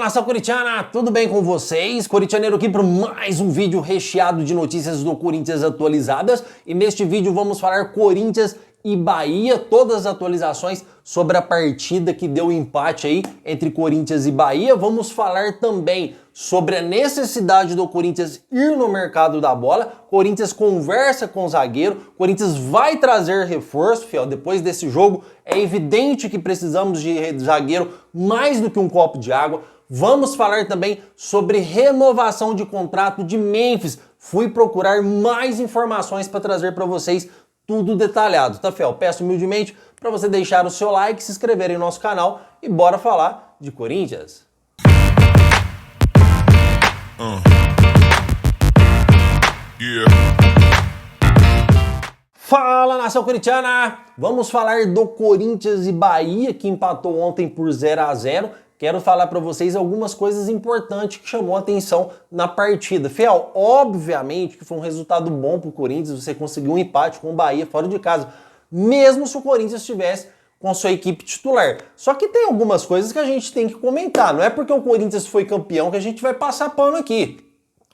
nação corintiana, tudo bem com vocês? Corintianeiro aqui para mais um vídeo recheado de notícias do Corinthians atualizadas. E neste vídeo vamos falar Corinthians e Bahia, todas as atualizações sobre a partida que deu empate aí entre Corinthians e Bahia. Vamos falar também sobre a necessidade do Corinthians ir no mercado da bola. Corinthians conversa com o zagueiro, Corinthians vai trazer reforço, fiel. Depois desse jogo é evidente que precisamos de zagueiro mais do que um copo de água. Vamos falar também sobre renovação de contrato de Memphis. Fui procurar mais informações para trazer para vocês tudo detalhado, tá, fiel? Peço humildemente para você deixar o seu like, se inscrever em nosso canal e bora falar de Corinthians. Fala, nação corintiana! Vamos falar do Corinthians e Bahia, que empatou ontem por 0-0. Quero falar para vocês algumas coisas importantes que chamou a atenção na partida. Fiel, obviamente que foi um resultado bom para o Corinthians, você conseguiu um empate com o Bahia fora de casa, mesmo se o Corinthians estivesse com sua equipe titular. Só que tem algumas coisas que a gente tem que comentar, não é porque o Corinthians foi campeão que a gente vai passar pano aqui.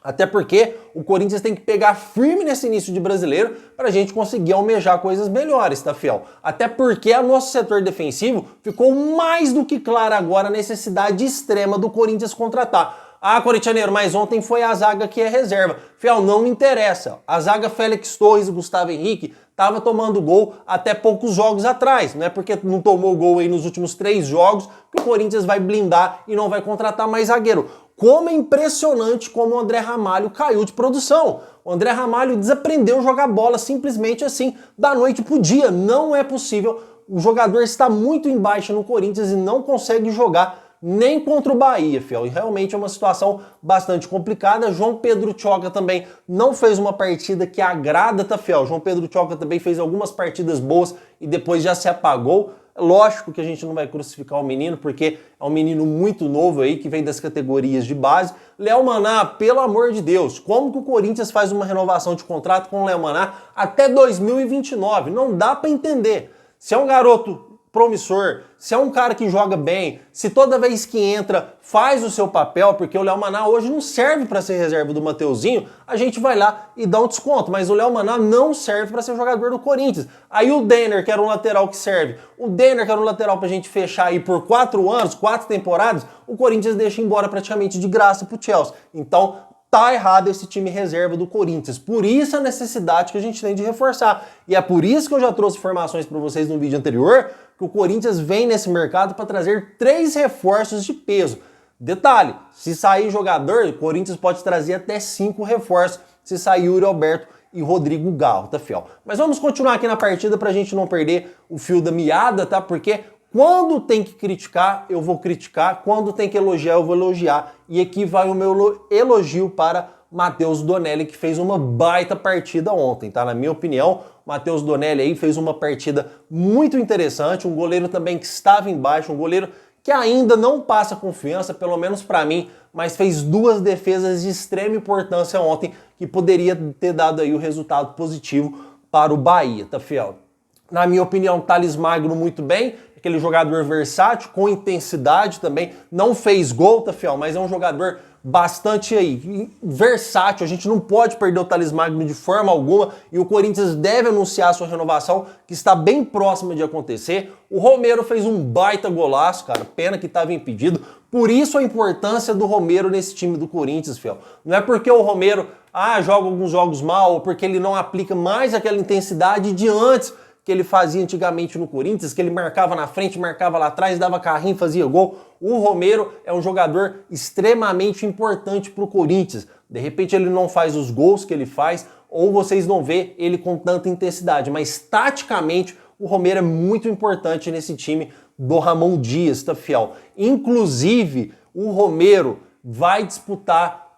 Até porque o Corinthians tem que pegar firme nesse início de brasileiro para a gente conseguir almejar coisas melhores, tá, fiel? Até porque o nosso setor defensivo ficou mais do que claro agora a necessidade extrema do Corinthians contratar. Ah, corintianeiro, mas ontem foi a zaga que é reserva. Fiel, não me interessa. A zaga Félix Torres e Gustavo Henrique estava tomando gol até poucos jogos atrás. Não é porque não tomou gol aí nos últimos 3 jogos que o Corinthians vai blindar e não vai contratar mais zagueiro. Como é impressionante como o André Ramalho caiu de produção. O André Ramalho desaprendeu a jogar bola simplesmente assim, da noite pro dia. Não é possível. O jogador está muito embaixo no Corinthians e não consegue jogar nem contra o Bahia, fiel. E realmente é uma situação bastante complicada. João Pedro Tchoca também não fez uma partida que agrada, tá, fiel? João Pedro Tchoca também fez algumas partidas boas e depois já se apagou. Lógico que a gente não vai crucificar o menino, porque é um menino muito novo aí, que vem das categorias de base. Léo Maná, pelo amor de Deus, como que o Corinthians faz uma renovação de contrato com o Léo Maná até 2029? Não dá para entender. Se é um garoto promissor, se é um cara que joga bem, se toda vez que entra faz o seu papel, porque o Léo Maná hoje não serve para ser reserva do Mateuzinho, a gente vai lá e dá um desconto, mas o Léo Maná não serve para ser jogador do Corinthians. Aí o Denner, que era um lateral que serve, o Denner, que era um lateral pra gente fechar aí por 4 anos, 4 temporadas, o Corinthians deixa embora praticamente de graça pro Chelsea. Então, tá errado esse time reserva do Corinthians. Por isso a necessidade que a gente tem de reforçar. E é por isso que eu já trouxe informações para vocês no vídeo anterior, que o Corinthians vem nesse mercado para trazer 3 reforços de peso. Detalhe, se sair jogador, o Corinthians pode trazer até 5 reforços, se sair Yuri Alberto e Rodrigo Garro, tá, fiel? Mas vamos continuar aqui na partida pra gente não perder o fio da meada, tá? Porque quando tem que criticar, eu vou criticar. Quando tem que elogiar, eu vou elogiar. E aqui vai o meu elogio para Matheus Donelli, que fez uma baita partida ontem, tá? Na minha opinião, Matheus Donelli aí fez uma partida muito interessante. Um goleiro também que estava embaixo, um goleiro que ainda não passa confiança, pelo menos para mim, mas fez 2 defesas de extrema importância ontem, que poderia ter dado aí o resultado positivo para o Bahia, tá, fiel? Na minha opinião, Thales Magno muito bem, aquele jogador versátil, com intensidade também, não fez gol, tá, fiel? Mas é um jogador bastante aí versátil, a gente não pode perder o Thales Magno de forma alguma e o Corinthians deve anunciar a sua renovação, que está bem próxima de acontecer. O Romero fez um baita golaço, cara, pena que estava impedido, por isso a importância do Romero nesse time do Corinthians, fiel. Não é porque o Romero joga alguns jogos mal, ou porque ele não aplica mais aquela intensidade de antes que ele fazia antigamente no Corinthians, que ele marcava na frente, marcava lá atrás, dava carrinho, fazia gol. O Romero é um jogador extremamente importante para o Corinthians. De repente ele não faz os gols que ele faz, ou vocês não vê ele com tanta intensidade, mas taticamente o Romero é muito importante nesse time do Ramon Dias, tá, fiel? Inclusive, o Romero vai disputar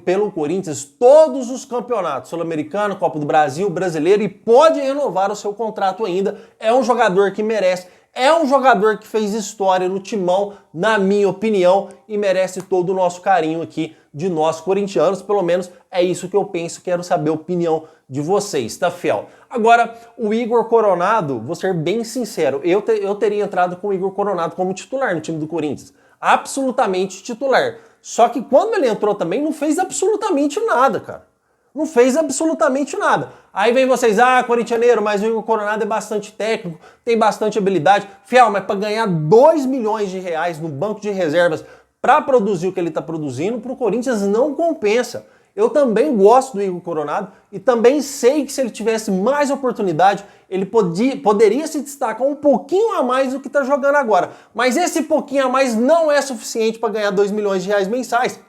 pelo Corinthians todos os campeonatos, Sul-Americano, Copa do Brasil, Brasileiro, e pode renovar o seu contrato ainda. É um jogador que merece, é um jogador que fez história no Timão, na minha opinião, e merece todo o nosso carinho aqui de nós corintianos. Pelo menos é isso que eu penso, quero saber a opinião de vocês, tá, fiel? Agora, o Igor Coronado, vou ser bem sincero, eu teria entrado com o Igor Coronado como titular no time do Corinthians. absolutamente titular. Só que quando ele entrou também não fez absolutamente nada, cara. Não fez absolutamente nada. Aí vem vocês, corintianeiro, mas o Igor Coronado é bastante técnico, tem bastante habilidade. Fiel, mas para ganhar 2 milhões de reais no banco de reservas para produzir o que ele está produzindo, para o Corinthians não compensa. Eu também gosto do Igor Coronado e também sei que se ele tivesse mais oportunidade, ele poderia se destacar um pouquinho a mais do que está jogando agora. Mas esse pouquinho a mais não é suficiente para ganhar 2 milhões de reais mensais,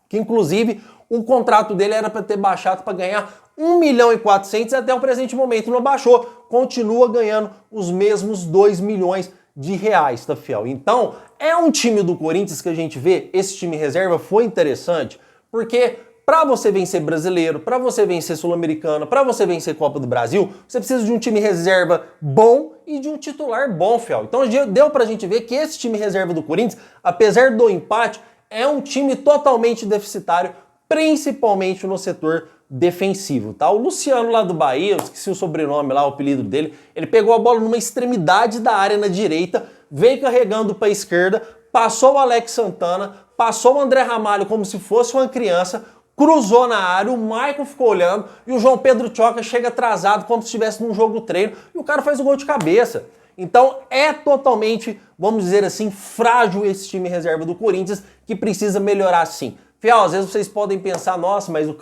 que inclusive o contrato dele era para ter baixado para ganhar 1 milhão e 400 e até o presente momento não baixou. Continua ganhando os mesmos 2 milhões de reais, tá, fiel? Então, é um time do Corinthians que a gente vê, esse time reserva foi interessante, porque para você vencer brasileiro, para você vencer sul-americano, para você vencer Copa do Brasil, você precisa de um time reserva bom e de um titular bom, fiel. Então deu pra gente ver que esse time reserva do Corinthians, apesar do empate, é um time totalmente deficitário, principalmente no setor defensivo, tá? O Luciano lá do Bahia, eu esqueci o sobrenome lá, o apelido dele, ele pegou a bola numa extremidade da área na direita, veio carregando para a esquerda, passou o Alex Santana, passou o André Ramalho como se fosse uma criança, cruzou na área, o Maicon ficou olhando e o João Pedro Choca chega atrasado como se estivesse num jogo treino e o cara faz o gol de cabeça. Então é totalmente, vamos dizer assim, frágil esse time reserva do Corinthians que precisa melhorar sim. Fiel, às vezes vocês podem pensar, nossa, mas o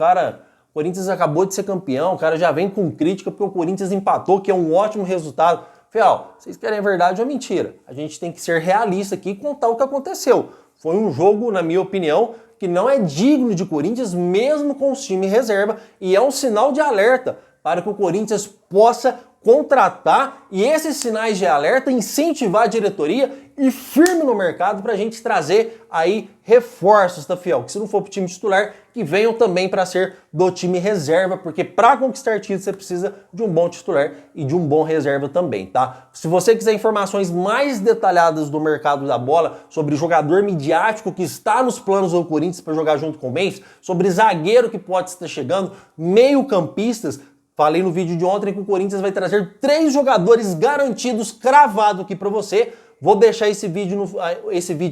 Corinthians acabou de ser campeão, o cara já vem com crítica porque o Corinthians empatou, que é um ótimo resultado. Fiel, vocês querem a verdade ou mentira? A gente tem que ser realista aqui e contar o que aconteceu. Foi um jogo, na minha opinião, que não é digno de Corinthians, mesmo com o time reserva, e é um sinal de alerta para que o Corinthians possa contratar e esses sinais de alerta incentivar a diretoria e firme no mercado para a gente trazer aí reforços, tá, fiel? Que se não for para o time titular, que venham também para ser do time reserva, porque para conquistar títulos você precisa de um bom titular e de um bom reserva também, tá? Se você quiser informações mais detalhadas do mercado da bola, sobre jogador midiático que está nos planos do Corinthians para jogar junto com o Memphis, sobre zagueiro que pode estar chegando, meio-campistas, falei no vídeo de ontem que o Corinthians vai trazer 3 jogadores garantidos, cravado aqui para você. Vou deixar esse vídeo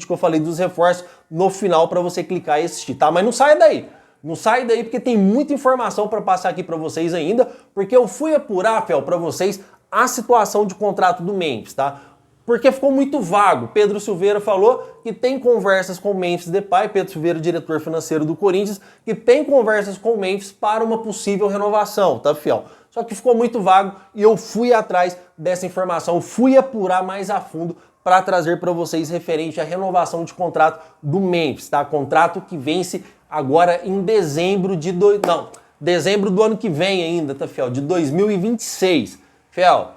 que eu falei dos reforços no final para você clicar e assistir, tá? Mas não saia daí. Não saia daí porque tem muita informação para passar aqui para vocês ainda, porque eu fui apurar, Fel, para vocês a situação de contrato do Memphis, tá? Porque ficou muito vago. Pedro Silveira falou que tem conversas com o Memphis Depay, Pedro Silveira, diretor financeiro do Corinthians, que tem conversas com o Memphis para uma possível renovação, tá, fiel? Só que ficou muito vago e eu fui atrás dessa informação, fui apurar mais a fundo para trazer para vocês referente à renovação de contrato do Memphis, tá? Contrato que vence agora em dezembro dezembro do ano que vem ainda, tá, fiel? De 2026. Fiel,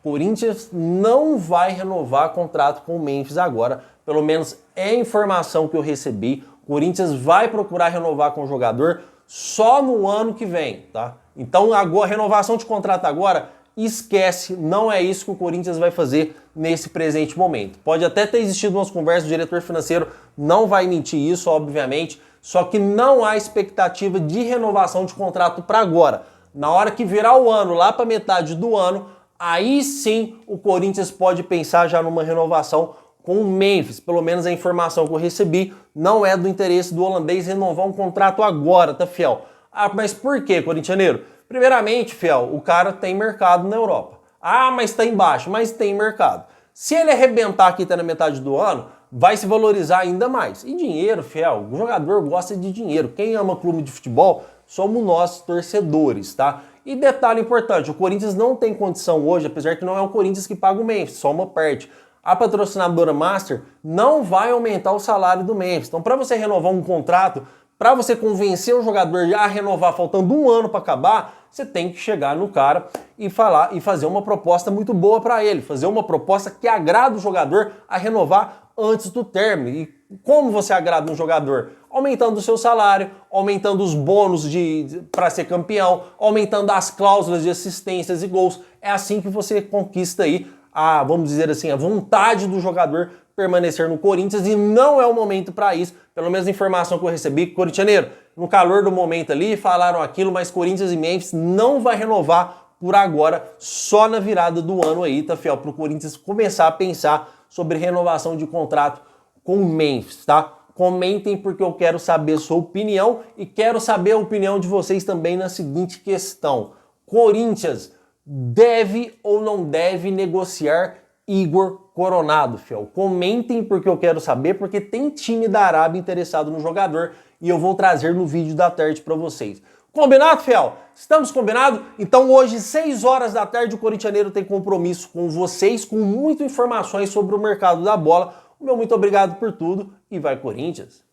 Corinthians não vai renovar contrato com o Memphis agora, pelo menos é a informação que eu recebi. Corinthians vai procurar renovar com o jogador só no ano que vem, tá? Então agora, renovação de contrato agora, esquece, não é isso que o Corinthians vai fazer nesse presente momento. Pode até ter existido umas conversas, o diretor financeiro não vai mentir isso, obviamente, só que não há expectativa de renovação de contrato para agora. Na hora que virar o ano, lá para metade do ano, aí sim o Corinthians pode pensar já numa renovação com o Memphis. Pelo menos a informação que eu recebi não é do interesse do holandês renovar um contrato agora, tá, fiel? Ah, mas por quê, corintianeiro? Primeiramente, fiel, o cara tem mercado na Europa. Ah, mas tá embaixo, mas tem mercado. Se ele arrebentar aqui até na metade do ano, vai se valorizar ainda mais. E dinheiro, fiel, o jogador gosta de dinheiro. Quem ama clube de futebol somos nós, torcedores, tá? E detalhe importante, o Corinthians não tem condição hoje, apesar que não é o Corinthians que paga o Memphis, só uma parte. A patrocinadora Master não vai aumentar o salário do Memphis. Então, para você renovar um contrato, para você convencer o jogador a renovar faltando um ano para acabar, você tem que chegar no cara e falar e fazer uma proposta muito boa para ele, fazer uma proposta que agrada o jogador a renovar antes do término. E como você agrada um jogador? Aumentando o seu salário, aumentando os bônus para ser campeão, aumentando as cláusulas de assistências e gols. É assim que você conquista aí vamos dizer assim, a vontade do jogador permanecer no Corinthians, e não é o momento para isso, pelo menos a informação que eu recebi, corintianeiro, no calor do momento ali, falaram aquilo, mas Corinthians e Memphis não vai renovar por agora, só na virada do ano aí, tá, fiel? Para o Corinthians começar a pensar sobre renovação de contrato com o Memphis, tá? Comentem porque eu quero saber sua opinião e quero saber a opinião de vocês também na seguinte questão. Corinthians deve ou não deve negociar Igor Coronado, fiel? Comentem porque eu quero saber, porque tem time da Arábia interessado no jogador e eu vou trazer no vídeo da tarde para vocês. Combinado, fiel? Estamos combinados? Então hoje, 6 horas da tarde, o corintianeiro tem compromisso com vocês, com muitas informações sobre o mercado da bola. O meu muito obrigado por tudo e vai Corinthians!